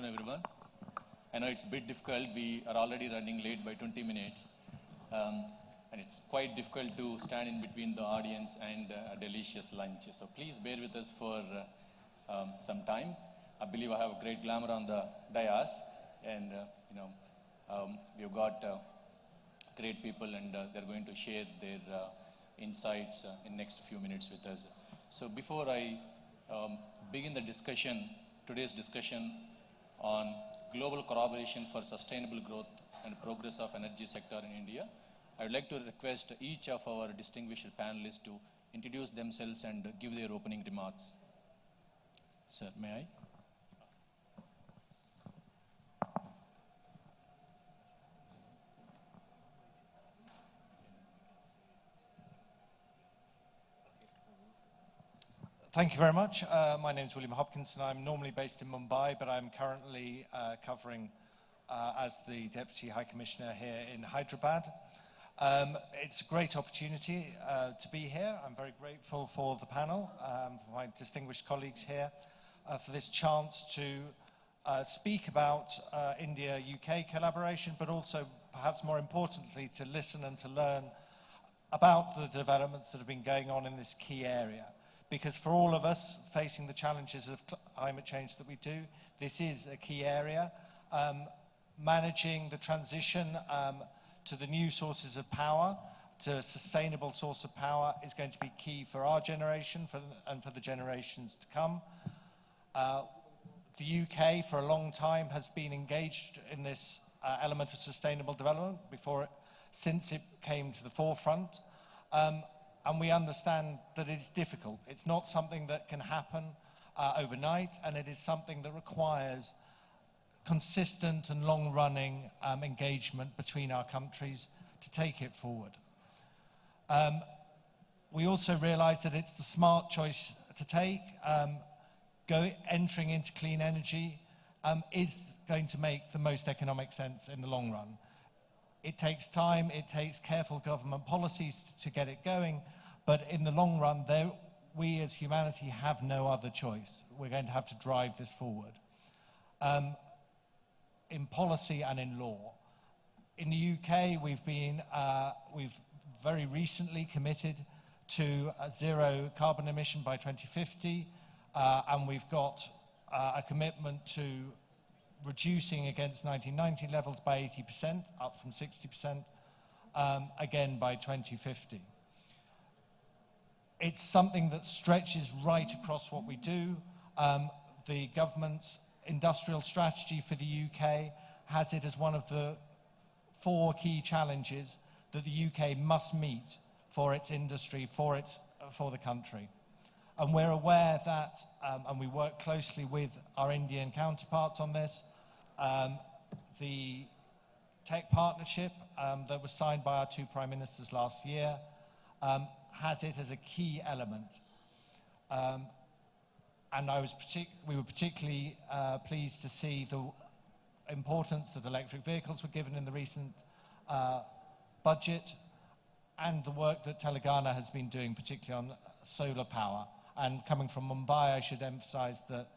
afternoon, everyone. I know it's a bit difficult. We are already running late by 20 minutes. And it's quite difficult to stand in between the audience and a delicious lunch. So please bear with us for some time. I believe I have a great glamour on the dais. And, we've got great people, and they're going to share their insights in next few minutes with us. So before I begin the discussion, today's discussion on global collaboration for sustainable growth and progress of energy sector in India, I would like to request each of our distinguished panelists to introduce themselves and give their opening remarks. Sir, may I? Thank you very much. My name is William Hopkins, and I'm normally based in Mumbai, but I'm currently covering as the Deputy High Commissioner here in Hyderabad. It's a great opportunity to be here. I'm very grateful for the panel, for my distinguished colleagues here, for this chance to speak about India-UK collaboration, but also, perhaps more importantly, to listen and to learn about the developments that have been going on in this key area. Because for all of us facing the challenges of climate change that we do, this is a key area. Managing the transition to the new sources of power, to a sustainable source of power, is going to be key for our generation and for the generations to come. The UK, for a long time, has been engaged in this element of sustainable development since it came to the forefront. And we understand that it's difficult. It's not something that can happen overnight, and it is something that requires consistent and long-running engagement between our countries to take it forward. We also realise that it's the smart choice to take. Entering into clean energy is going to make the most economic sense in the long run. It takes time, it takes careful government policies to get it going, but in the long run, we as humanity have no other choice. We're going to have to drive this forward. In policy and in law. In the UK, we've very recently committed to zero carbon emission by 2050, and we've got a commitment to reducing against 1990 levels by 80%, up from 60%, again by 2050. It's something that stretches right across what we do. The government's industrial strategy for the UK has it as one of the 4 key challenges that the UK must meet for its industry, for the country. And we're aware that, and we work closely with our Indian counterparts on this, the tech partnership that was signed by our 2 prime ministers last year has it as a key element. And we were particularly pleased to see the importance that electric vehicles were given in the recent budget, and the work that Telangana has been doing, particularly on solar power. And coming from Mumbai, I should emphasize that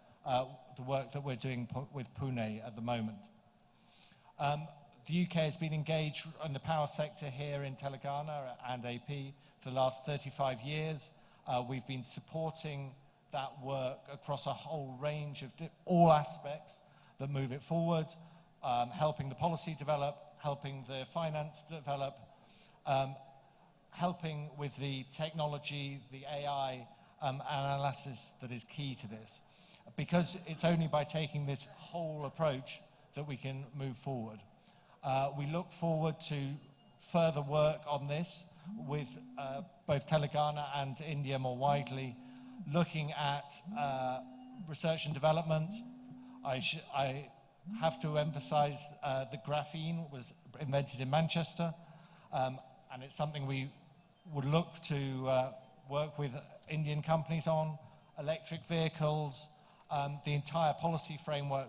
the work that we're doing with Pune at the moment. The UK has been engaged in the power sector here in Telangana and AP for the last 35 years. We've been supporting that work across a whole range of all aspects that move it forward, helping the policy develop, helping the finance develop, helping with the technology, the AI analysis that is key to this. Because it's only by taking this whole approach that we can move forward. We look forward to further work on this with both Telangana and India more widely, looking at research and development. I have to emphasize the graphene was invented in Manchester, and it's something we would look to work with Indian companies on. Electric vehicles, the entire policy framework.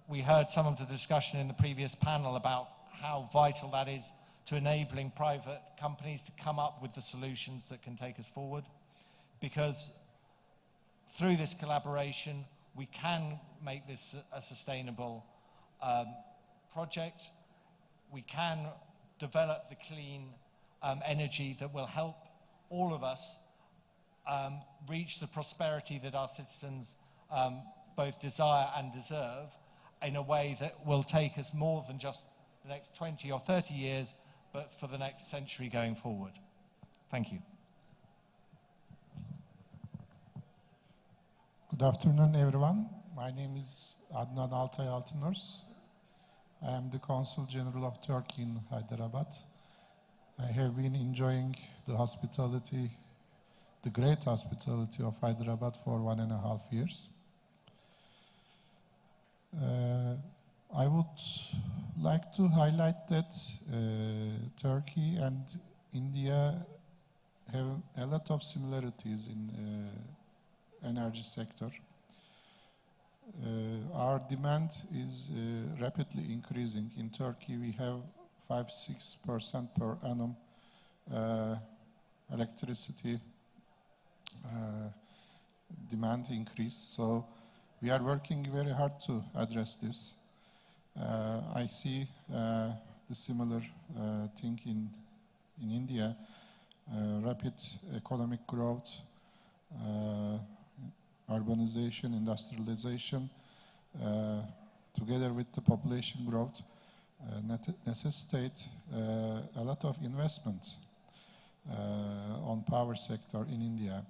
We heard some of the discussion in the previous panel about how vital that is to enabling private companies to come up with the solutions that can take us forward. Because through this collaboration, we can make this a sustainable project. We can develop the clean energy that will help all of us reach the prosperity that our citizens both desire and deserve in a way that will take us more than just the next 20 or 30 years, but for the next century going forward. Thank you. Good afternoon, everyone. My name is Adnan Altay Altınörs. I am the Consul General of Turkey in Hyderabad. I have been enjoying the hospitality, the great hospitality of Hyderabad for 1.5 years. I would like to highlight that Turkey and India have a lot of similarities in energy sector. Our demand is rapidly increasing. In Turkey, we have 5-6% per annum electricity demand increase. So we are working very hard to address this. I see the similar thing in India, rapid economic growth, urbanization, industrialization, together with the population growth, necessitate a lot of investment on power sector in India.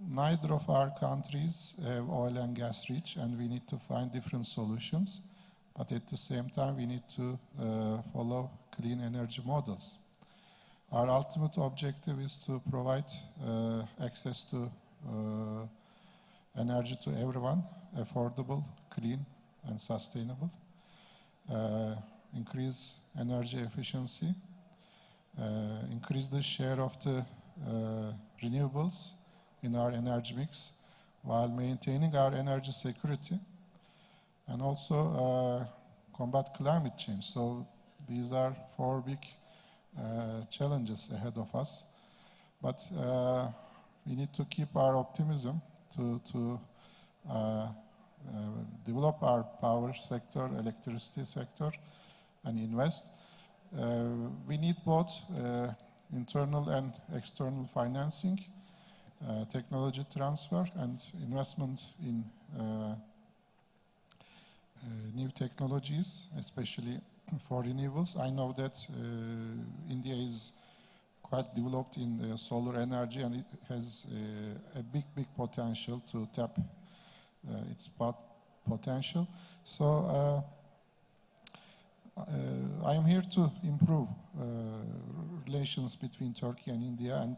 Neither of our countries have oil and gas rich, and we need to find different solutions. But at the same time, we need to follow clean energy models. Our ultimate objective is to provide access to energy to everyone, affordable, clean, and sustainable. Increase energy efficiency, increase the share of the renewables in our energy mix while maintaining our energy security, and also combat climate change. So these are 4 big challenges ahead of us. But we need to keep our optimism to develop our power sector, electricity sector, and invest. We need both internal and external financing, technology transfer, and investment in new technologies, especially for renewables. I know that India is quite developed in solar energy, and it has a big potential to tap its potential. So I am here to improve relations between Turkey and India, and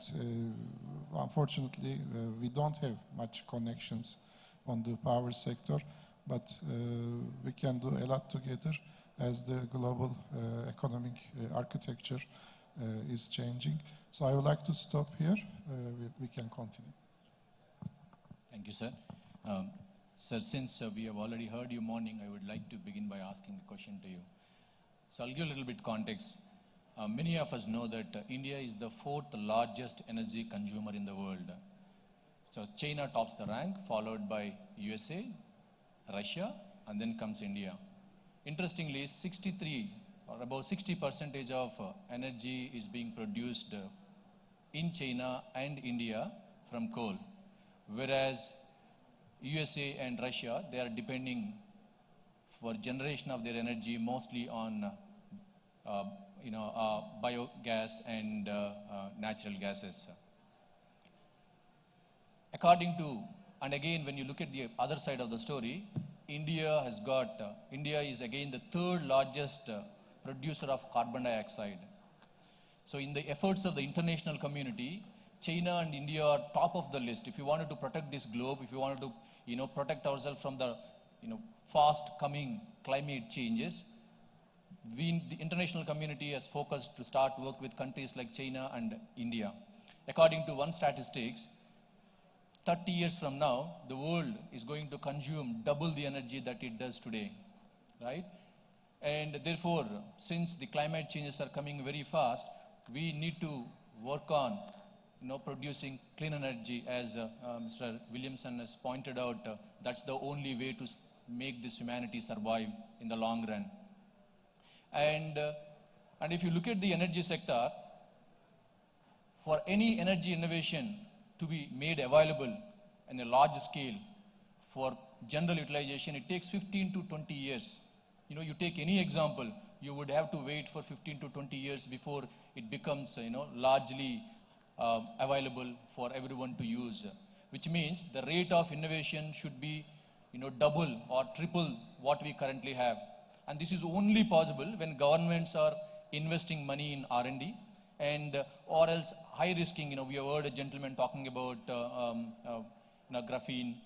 unfortunately we don't have much connections on the power sector, but we can do a lot together as the global economic architecture is changing. So I would like to stop here. We can continue. Thank you, sir. Sir, since we have already heard you morning, I would like to begin by asking a question to you. So I'll give a little bit context. Many of us know that India is the 4th largest energy consumer in the world. So China tops the rank, followed by USA, Russia, and then comes India. Interestingly, 63 or about 60% of energy is being produced in China and India from coal, whereas USA and Russia, they are depending for generation of their energy mostly on biogas and natural gases. According to, and again, when you look at the other side of the story, India is again the 3rd largest producer of carbon dioxide. So in the efforts of the international community, China and India are top of the list. If you wanted to protect this globe, if you wanted to protect ourselves from the fast coming climate changes, the international community has focused to start work with countries like China and India. According to one statistics, 30 years from now, the world is going to consume double the energy that it does today, right? And therefore, since the climate changes are coming very fast, we need to work on producing clean energy, as Mr. Williamson has pointed out, that's the only way to make this humanity survive in the long run. And if you look at the energy sector, for any energy innovation to be made available in a large scale for general utilization, it takes 15 to 20 years. You take any example, you would have to wait for 15 to 20 years before it becomes, largely available for everyone to use, which means the rate of innovation should be, double or triple what we currently have. And this is only possible when governments are investing money in R&D, and or else high risking. We have heard a gentleman talking about graphene,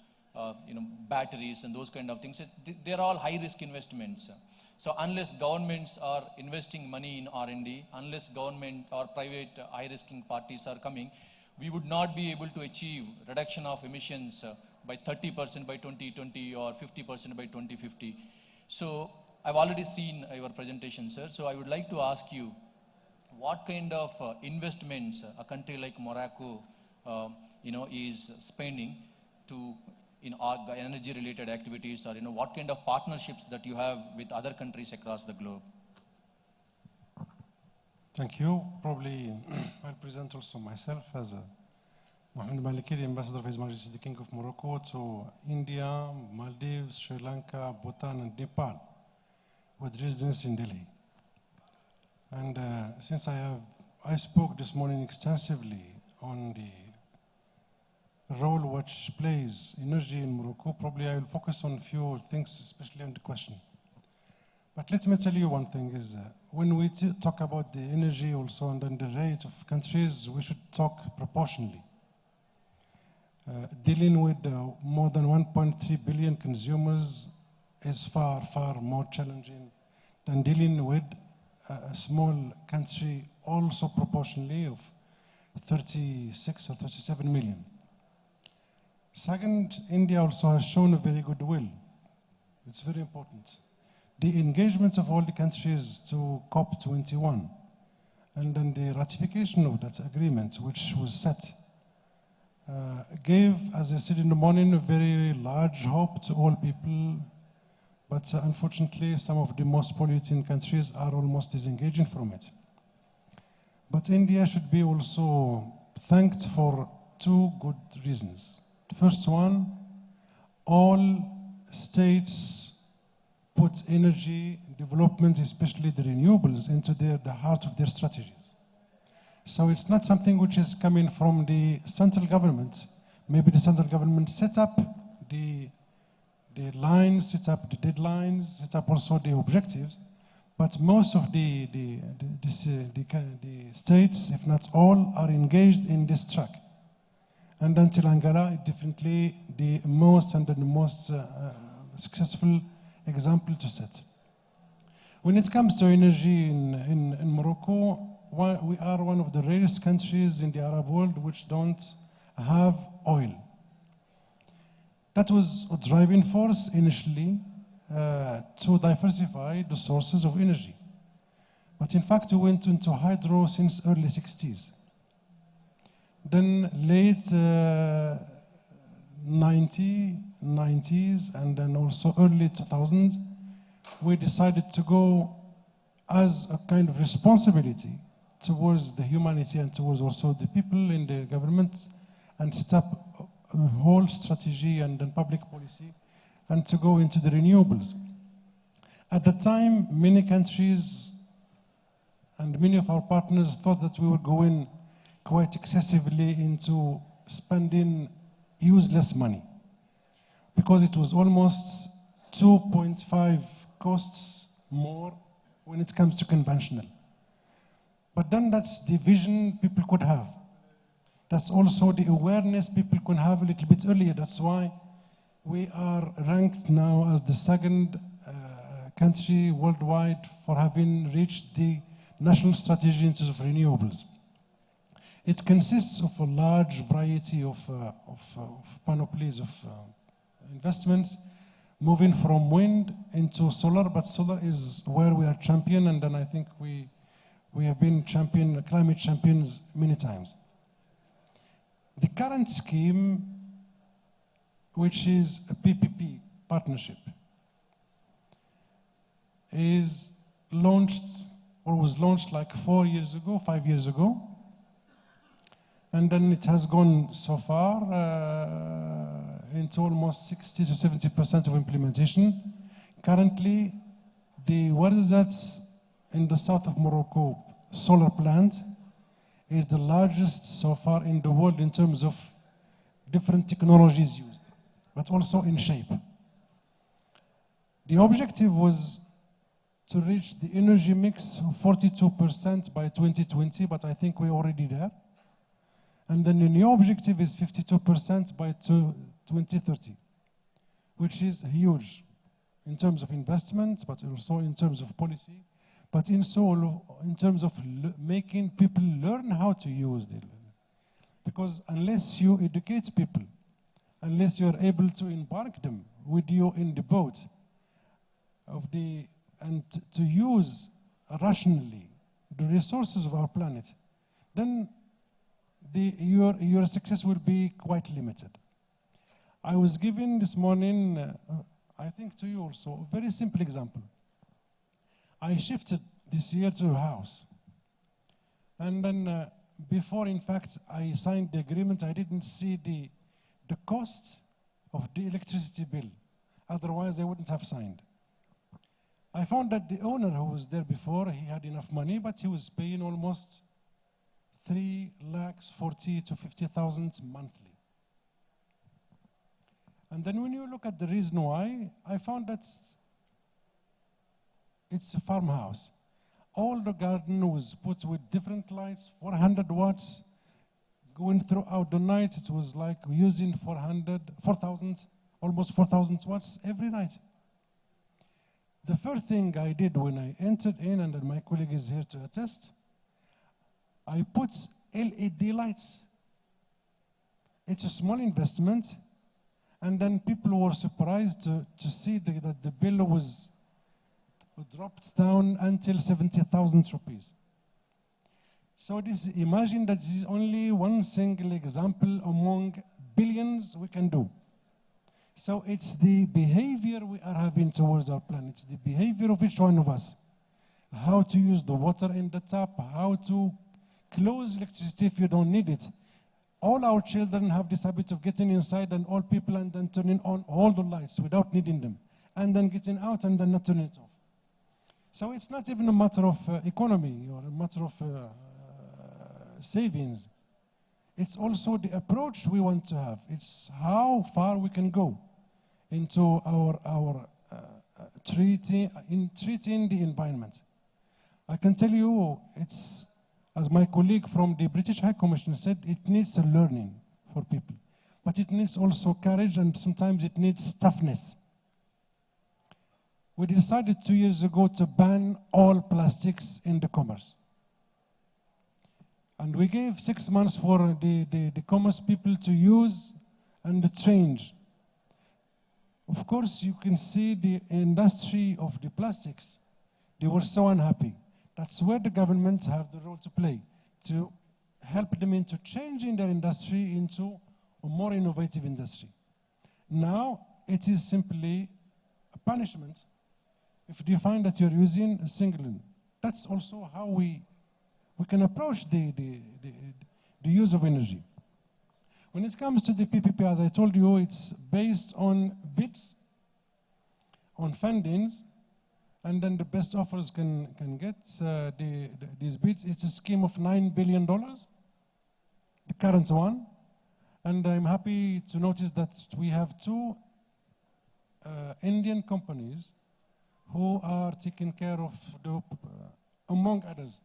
batteries and those kind of things. They're all high risk investments. So unless governments are investing money in R&D, unless government or private high risking parties are coming, we would not be able to achieve reduction of emissions by 30% by 2020 or 50% by 2050. So I've already seen your presentation, sir. So I would like to ask you, what kind of investments a country like Morocco, is spending to energy-related activities, or what kind of partnerships that you have with other countries across the globe? Thank you. Probably I'll present also myself as Mohamed Maliki, the ambassador of His Majesty the King of Morocco to India, Maldives, Sri Lanka, Bhutan, and Nepal, with residence in Delhi. And since I spoke this morning extensively on the role which plays energy in Morocco, probably I will focus on a few things, especially on the question. But let me tell you one thing is, when we talk about the energy also and then the rate of countries, we should talk proportionally. Dealing with more than 1.3 billion consumers is far, far more challenging than dealing with a small country, also proportionally of 36 or 37 million. Second, India also has shown a very good will. It's very important. The engagement of all the countries to COP21 and then the ratification of that agreement, which was set, gave, as I said in the morning, a very large hope to all people. But unfortunately, some of the most polluting countries are almost disengaging from it. But India should be also thanked for two good reasons. The first one, all states put energy development, especially the renewables, into the heart of their strategies. So it's not something which is coming from the central government. Maybe the central government set up the lines, set up the deadlines, set up also the objectives, but most of the states, if not all, are engaged in this track. And then Telangana is definitely the most successful example to set. When it comes to energy in Morocco, we are one of the rarest countries in the Arab world which don't have oil. That was a driving force initially to diversify the sources of energy. But in fact, we went into hydro since early 60s. Then late 90s and then also early 2000s, we decided to go as a kind of responsibility towards the humanity and towards also the people in the government, and set up a whole strategy and then public policy, and to go into the renewables. At the time, many countries and many of our partners thought that we were going quite excessively into spending useless money, because it was almost 2.5 costs more when it comes to conventional. But then that's the vision people could have. That's also the awareness people could have a little bit earlier. That's why we are ranked now as the second country worldwide for having reached the national strategy in terms of renewables. It consists of a large variety of panoplies of investments, moving from wind into solar, but solar is where we are champion, and then I think we have been climate champions many times. The current scheme, which is a PPP partnership, is launched or was launched like 4 years ago, 5 years ago. And then it has gone so far into almost 60 to 70% of implementation. Currently, the Warzats in the south of Morocco solar plant is the largest so far in the world in terms of different technologies used, but also in shape. The objective was to reach the energy mix of 42% by 2020, but I think we're already there. And then the new objective is 52% by 2030, which is huge in terms of investment, but also in terms of policy, but in terms of making people learn how to use it. Because unless you educate people, unless you're able to embark them with you in the boat and to use rationally the resources of our planet, then your success will be quite limited. I was given this morning, I think to you also, a very simple example. I shifted this year to a house. And then before, in fact, I signed the agreement, I didn't see the cost of the electricity bill. Otherwise, I wouldn't have signed. I found that the owner who was there before, he had enough money, but he was paying almost 3,40,000 to 50,000 monthly. And then when you look at the reason why, I found that it's a farmhouse. All the garden was put with different lights, 400 watts, going throughout the night. It was like using 4,000, almost 4,000 watts every night. The first thing I did when I entered in, and then my colleague is here to attest, I put LED lights. It's a small investment, and then people were surprised to see that the bill was dropped down until 70,000 rupees. So imagine that this is only one single example among billions we can do. So it's the behavior we are having towards our planet, it's the behavior of each one of us. How to use the water in the tap, how to close electricity if you don't need it. All our children have this habit of getting inside and all people and then turning on all the lights without needing them. And then getting out and then not turning it off. So it's not even a matter of economy or a matter of savings. It's also the approach we want to have. It's how far we can go into our treating the environment. I can tell you, it's, as my colleague from the British High Commission said, it needs a learning for people. But it needs also courage, and sometimes it needs toughness. We decided 2 years ago to ban all plastics in the commerce. And we gave 6 months for the commerce people to use and change. Of course, you can see the industry of the plastics. They were so unhappy. That's where the governments have the role to play, to help them into changing their industry into a more innovative industry. Now, it is simply a punishment if you find that you're using a single one. That's also how we can approach the use of energy. When it comes to the PPP, as I told you, it's based on bids, on fundings, and then the best offers can get these bids. It's a scheme of $9 billion, the current one. And I'm happy to notice that we have two Indian companies who are taking care of, among others,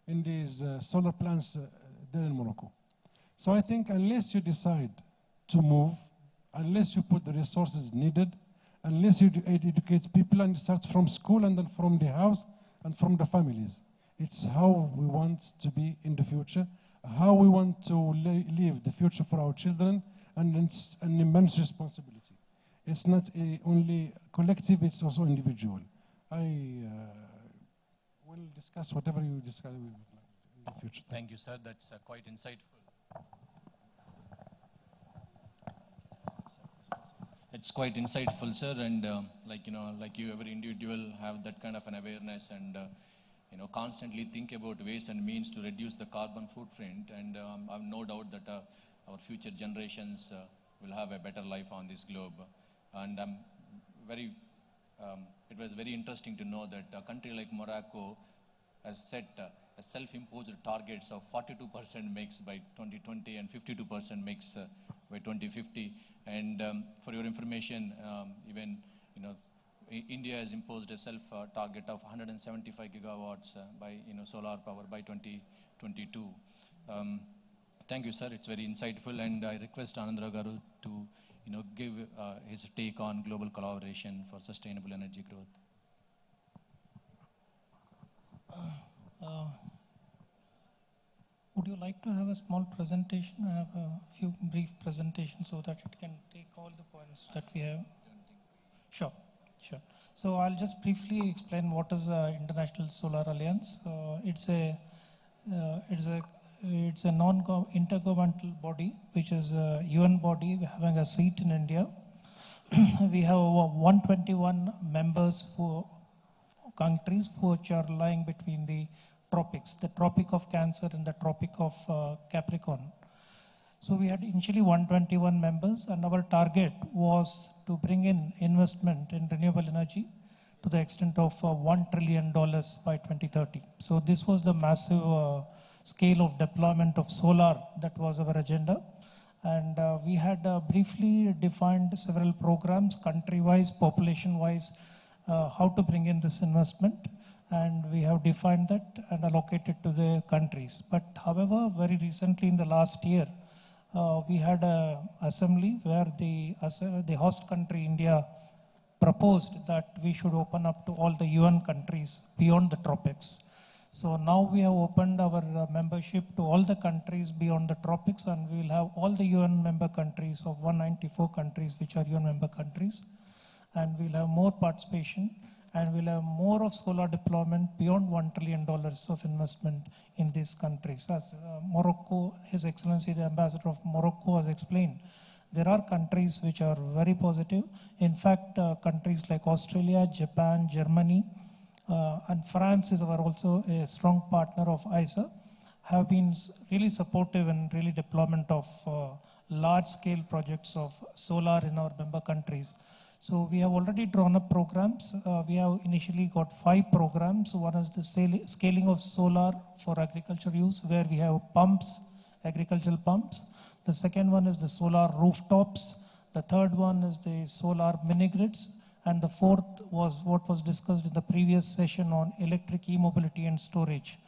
in these solar plants there in Morocco. So I think unless you decide to move, unless you put the resources needed, unless you educate people and start from school and then from the house and from the families, it's how we want to be in the future, how we want to live the future for our children, and it's an immense responsibility. It's not only collective, it's also individual. I will discuss whatever you discuss in the future. Thank you, sir. That's quite insightful. It's quite insightful, sir, and like you, every individual have that kind of an awareness and constantly think about ways and means to reduce the carbon footprint. And I have no doubt that our future generations will have a better life on this globe. And it was very interesting to know that a country like Morocco has set self-imposed targets of 42% mix by 2020 and 52% mix by 2050. And for your information, even India has imposed a self-target of 175 gigawatts by solar power by 2022. Thank you, sir. It's very insightful, and I request Anandra Garu to give his take on global collaboration for sustainable energy growth. Would you like to have a small presentation? I have a few brief presentations so that it can take all the points that we have. Sure. So I'll just briefly explain what is the International Solar Alliance. It's a non-intergovernmental body, which is a UN body having a seat in India. We have 121 members for countries which are lying between the tropics, the Tropic of Cancer and the Tropic of Capricorn. So we had initially 121 members, and our target was to bring in investment in renewable energy to the extent of $1 trillion by 2030. So this was the massive scale of deployment of solar that was our agenda. And we had briefly defined several programs, country-wise, population-wise, how to bring in this investment. And we have defined that and allocated to the countries. But however, very recently in the last year, we had an assembly where the host country, India, proposed that we should open up to all the UN countries beyond the tropics. So now we have opened our membership to all the countries beyond the tropics, and we will have all the UN member countries of 194 countries, which are UN member countries. And we'll have more participation, and we'll have more of solar deployment beyond $1 trillion of investment in these countries. As Morocco, His Excellency the Ambassador of Morocco has explained, there are countries which are very positive. In fact, countries like Australia, Japan, Germany, and France is also a strong partner of ISA, have been really supportive in really deployment of large-scale projects of solar in our member countries. So we have already drawn up programs. We have initially got 5 programs. One is the scaling of solar for agriculture use, where we have pumps, agricultural pumps. The second one is the solar rooftops. The third one is the solar mini-grids. And the fourth was what was discussed in the previous session on electric e-mobility and storage.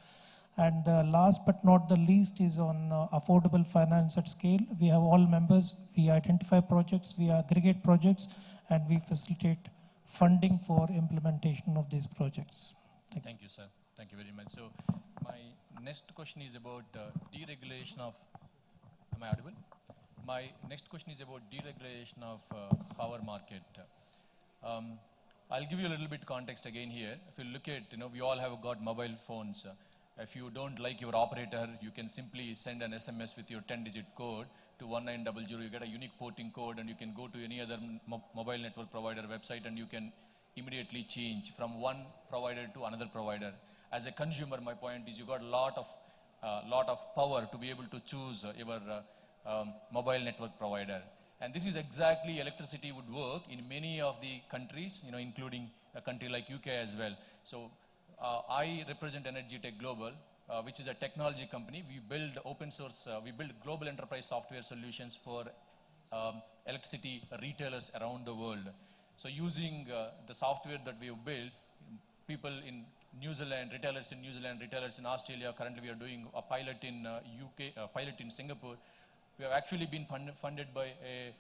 And last but not the least is on affordable finance at scale. We have all members, we identify projects, we aggregate projects, and we facilitate funding for implementation of these projects. Thank you, sir. Thank you very much. So my next question is about deregulation of, am I audible? My next question is about deregulation of power market. I'll give you a little bit context again here. If you look at, we all have got mobile phones. If you don't like your operator, you can simply send an SMS with your 10-digit code to 1900. You get a unique porting code, and you can go to any other mobile network provider website, and you can immediately change from one provider to another provider. As a consumer, my point is you got a lot of power to be able to choose your mobile network provider. And this is exactly electricity would work in many of the countries, including a country like UK as well. So I represent Energy Tech Global, which is a technology company. We build open source, we build global enterprise software solutions for electricity retailers around the world. So using the software that we have built, people in New Zealand, retailers in New Zealand, retailers in Australia, currently we are doing a pilot in UK, a pilot in Singapore. We have actually been funded by a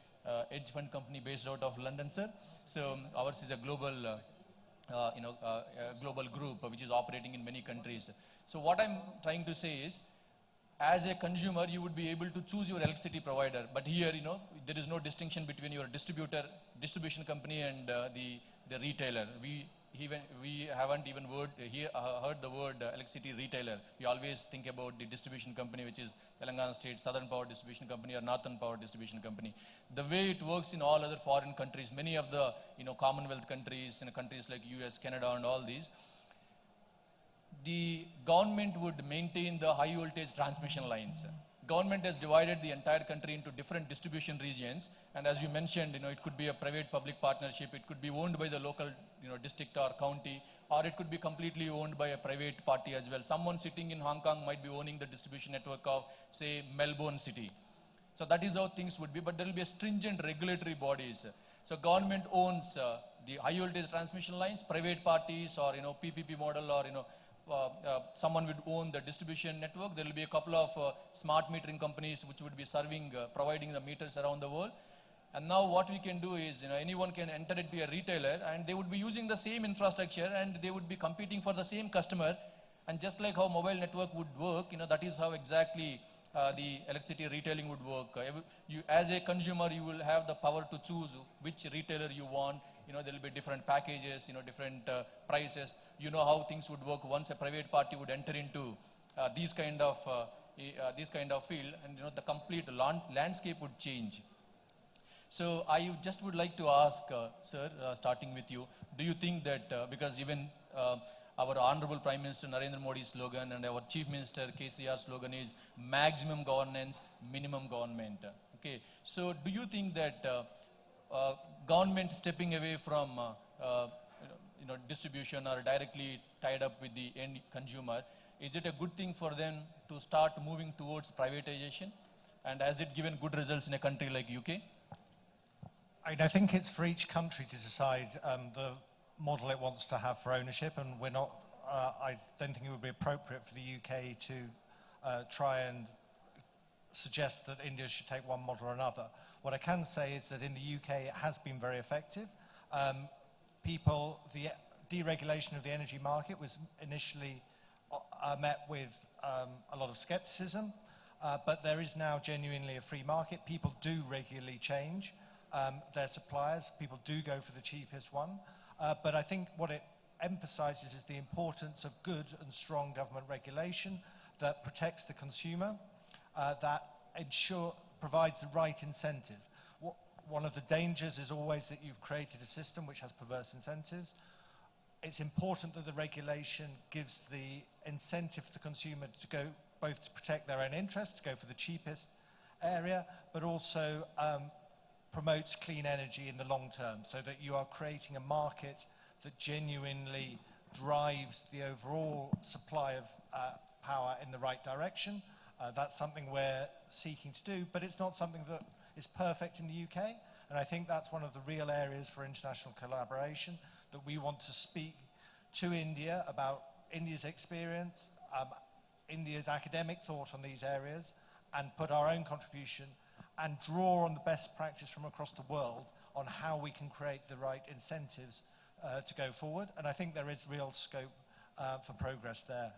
hedge fund company based out of London, sir. So ours is a global, global group which is operating in many countries. So what I'm trying to say is, as a consumer, you would be able to choose your electricity provider. But here, there is no distinction between your distribution company and the retailer. we haven't even heard the word electricity retailer. We always think about the distribution company, which is Telangana State Southern Power Distribution Company or Northern Power Distribution Company. The way it works in all other foreign countries, many of the Commonwealth countries, countries like US, Canada, and all these, the government would maintain the high voltage transmission lines. Government has divided the entire country into different distribution regions, and as you mentioned, it could be a private-public partnership. It could be owned by the local, district or county, or it could be completely owned by a private party as well. Someone sitting in Hong Kong might be owning the distribution network of, say, Melbourne City. So that is how things would be, but there will be a stringent regulatory bodies. So government owns the high voltage transmission lines, private parties or PPP model or someone would own the distribution network. There will be a couple of smart metering companies which would be providing the meters around the world. And now what we can do is, anyone can enter it be a retailer and they would be using the same infrastructure and they would be competing for the same customer. And just like how mobile network would work, that is how exactly the electricity retailing would work. You, as a consumer, you will have the power to choose which retailer you want. There will be different packages, different prices. You know how things would work once a private party would enter into this kind of field, and the complete landscape would change. So I just would like to ask, sir, starting with you, do you think that because even our Honorable Prime Minister Narendra Modi's slogan and our Chief Minister KCR's slogan is maximum governance, minimum government. Okay, so do you think that government stepping away from distribution or directly tied up with the end consumer, is it a good thing for them to start moving towards privatization? And has it given good results in a country like UK? I think it's for each country to decide the model it wants to have for ownership, and we're not. I don't think it would be appropriate for the UK to try and suggest that India should take one model or another. What I can say is that in the UK it has been very effective. The deregulation of the energy market was initially met with a lot of skepticism, but there is now genuinely a free market. People do regularly change their suppliers. People do go for the cheapest one. But I think what it emphasizes is the importance of good and strong government regulation that protects the consumer, that provides the right incentive. One of the dangers is always that you've created a system which has perverse incentives. It's important that the regulation gives the incentive for the consumer to go both to protect their own interests, to go for the cheapest area, but also promotes clean energy in the long term, so that you are creating a market that genuinely drives the overall supply of power in the right direction. That's something we're seeking to do, but it's not something that is perfect in the UK. And I think that's one of the real areas for international collaboration, that we want to speak to India about India's experience, India's academic thought on these areas, and put our own contribution and draw on the best practice from across the world on how we can create the right incentives to go forward. And I think there is real scope for progress there.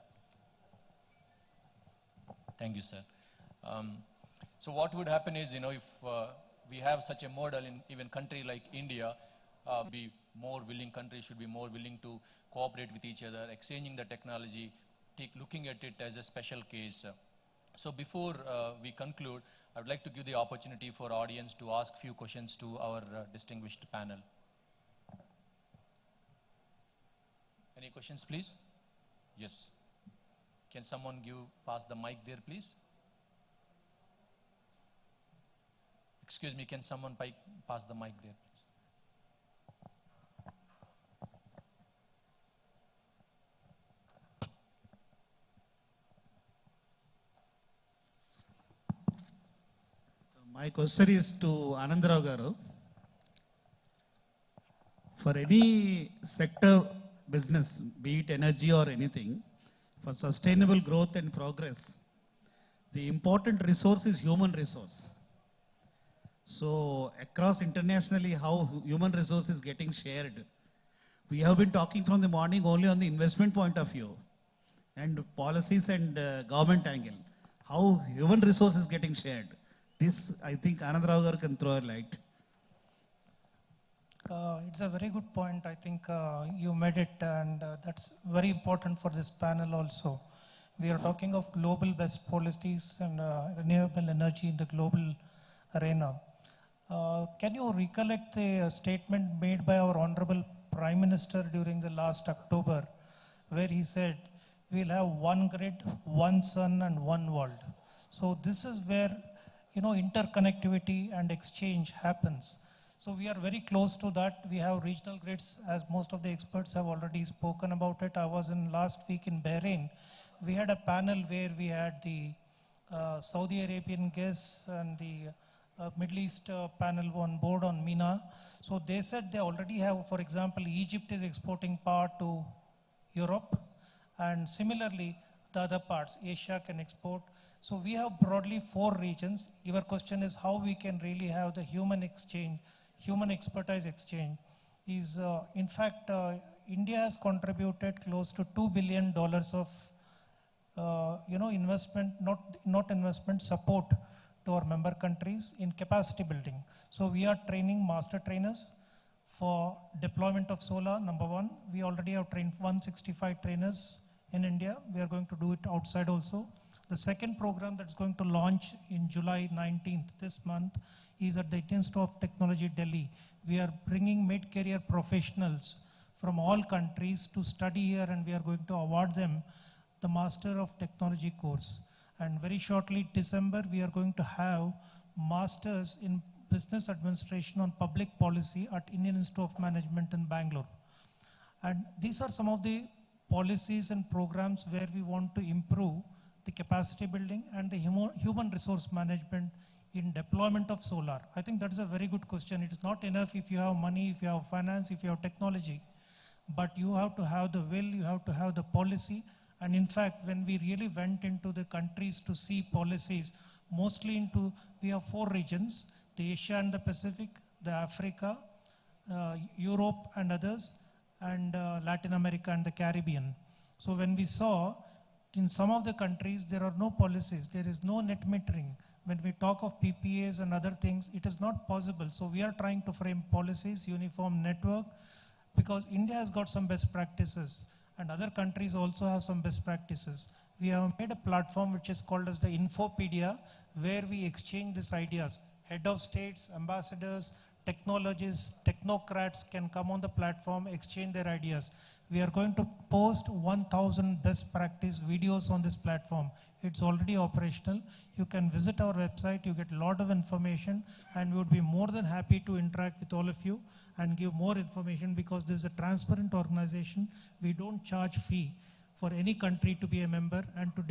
Thank you, sir. So what would happen is, if we have such a model in even country like India, countries should be more willing to cooperate with each other, exchanging the technology, looking at it as a special case. So before we conclude, I would like to give the opportunity for audience to ask few questions to our distinguished panel. Any questions, please? Yes. Can someone pass the mic there, please? Excuse me, can someone pass the mic there, please? My question is to Anandarao Garu. For any sector business, be it energy or anything, for sustainable growth and progress, the important resource is human resource. So across internationally, how human resource is getting shared. We have been talking from the morning only on the investment point of view and policies and government angle. How human resource is getting shared. This, I think, Anandarao Garu can throw a light. It's a very good point. I think you made it, and that's very important for this panel also. We are talking of global best policies and renewable energy in the global arena. Can you recollect the statement made by our Honorable Prime Minister during the last October, where he said, we'll have one grid, one sun, and one world. So this is where, interconnectivity and exchange happens. So we are very close to that. We have regional grids, as most of the experts have already spoken about it. I was in last week in Bahrain. We had a panel where we had the Saudi Arabian guests and the Middle East panel on board on MENA. So they said they already have, for example, Egypt is exporting power to Europe, and similarly, the other parts, Asia can export. So we have broadly 4 regions. Your question is how we can really have the human exchange, human expertise exchange. In fact, India has contributed close to $2 billion of, investment, not investment, support to our member countries in capacity building. So we are training master trainers for deployment of solar, number 1. We already have trained 165 trainers in India. We are going to do it outside also. The second program that's going to launch in July 19th, this month, is at the Indian Institute of Technology, Delhi. We are bringing mid-career professionals from all countries to study here, and we are going to award them the Master of Technology course. And very shortly, December, we are going to have Masters in Business Administration on Public Policy at Indian Institute of Management in Bangalore. And these are some of the policies and programs where we want to improve the capacity building and the human resource management in deployment of solar. I think that is a very good question. It is not enough if you have money, if you have finance, if you have technology, but you have to have the will, you have to have the policy. And in fact, when we really went into the countries to see policies, mostly we have 4 regions, the Asia and the Pacific, the Africa, Europe and others, and Latin America and the Caribbean. So when we saw in some of the countries, there are no policies, there is no net metering. When we talk of PPAs and other things, it is not possible. So we are trying to frame policies, uniform network, because India has got some best practices and other countries also have some best practices. We have made a platform which is called as the Infopedia, where we exchange these ideas. Head of states, ambassadors, technologists, technocrats can come on the platform, exchange their ideas. We are going to post 1,000 best practice videos on this platform. It's already operational. You can visit our website, you get a lot of information, and we would be more than happy to interact with all of you and give more information, because this is a transparent organization. We don't charge fee for any country to be a member and to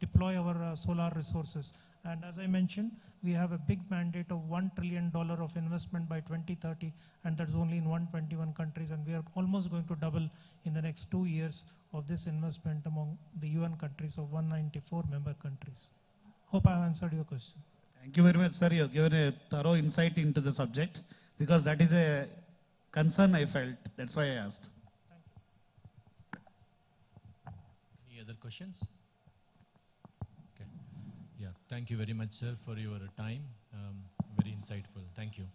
deploy our solar resources. And as I mentioned, we have a big mandate of $1 trillion of investment by 2030, and that's only in 121 countries, and we are almost going to double in the next 2 years of this investment among the UN countries of 194 member countries. Hope I have answered your question. Thank you very much, sir. You have given a thorough insight into the subject, because that is a concern I felt. That's why I asked. Any other questions? Okay. Yeah, thank you very much, sir, for your time. Very insightful. Thank you.